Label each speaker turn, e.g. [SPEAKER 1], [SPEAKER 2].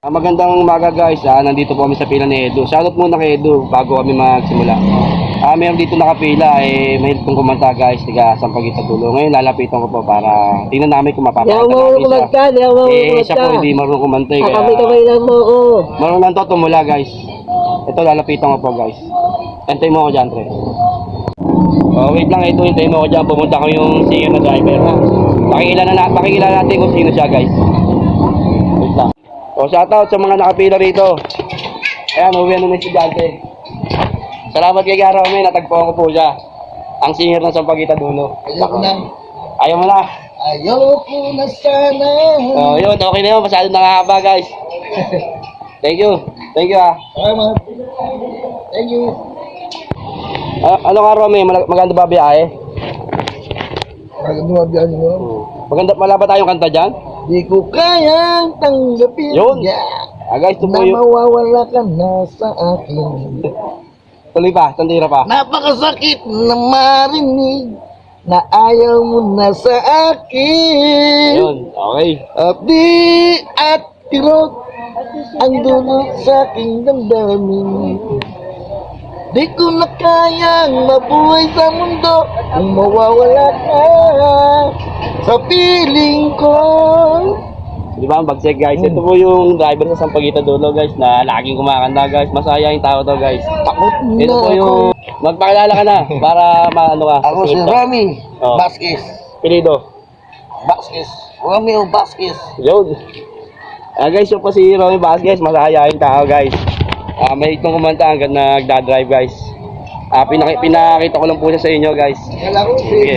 [SPEAKER 1] Magandang umaga guys, nandito po kami sa pila ni Edu. Shoutout muna kay Edu bago kami magsimula. Meron dito nakapila, mahilig kong kumanta guys, tiga Sampaguita Dulo. Ngayon lalapitan ko po para tingnan namin kung mapapakita namin siya. Siya po hindi marunong kumanta kaya
[SPEAKER 2] kamay lang mo ko.
[SPEAKER 1] marunong lang to tumula guys. Ito lalapitan ko po guys. Antay mo ako dyan, Tre. Wait lang Edu, hintayin mo ako dyan. Pumunta ko yung singer na driver. Pakikilala natin kung sino siya guys. Wait lang. So, shoutout sa mga nakapila rito. Ayan, uwi na estudyante. Salamat kay Garo, natagpuan ko po siya. Ang singer ng Sampaguita Dulo.
[SPEAKER 2] Ayoko na.
[SPEAKER 1] Ayaw mo na.
[SPEAKER 2] Ayoko na sana.
[SPEAKER 1] So, yun, okay na yun. Masyado nakahaba, guys. Thank you. Thank you,
[SPEAKER 2] Salamat. Thank you.
[SPEAKER 1] Ano ka, Romy? Maganda ba biyahe?
[SPEAKER 2] Maganda biyan mo.
[SPEAKER 1] Maganda, wala ba tayong kanta dyan?
[SPEAKER 2] Di ko kayang tanggapin.
[SPEAKER 1] Yun. Guys, ito po
[SPEAKER 2] Na
[SPEAKER 1] yung...
[SPEAKER 2] mawawala ka na sa akin.
[SPEAKER 1] Tuloy pa, tandira pa.
[SPEAKER 2] Napakasakit na marinig na ayaw mo na sa akin.
[SPEAKER 1] Yun, okay.
[SPEAKER 2] Abdi at tirot ang dulot sa aking damdamin. Di ko na kayang mabuhay sa mundo kung mawawala ka sa piling ko.
[SPEAKER 1] Di ba ang bagsek guys? Ito po yung driver sa Sampaguita Dulo guys na laging kumakanta guys. Masaya yung tao to guys.
[SPEAKER 2] Takot
[SPEAKER 1] Ito
[SPEAKER 2] na
[SPEAKER 1] po yung... Magpakilala ka na para maano ka.
[SPEAKER 2] ako si Rami
[SPEAKER 1] Oh.
[SPEAKER 2] Vasquez.
[SPEAKER 1] Pilido.
[SPEAKER 2] Vasquez. Romeo Vasquez.
[SPEAKER 1] Yun. Guys, yung po si Romy Vasquez. Masaya yung tao guys. May itong kumanta hanggang nagdadrive guys. Pinakita ko lang po siya sa inyo guys.
[SPEAKER 2] Kala ko si
[SPEAKER 1] Sige.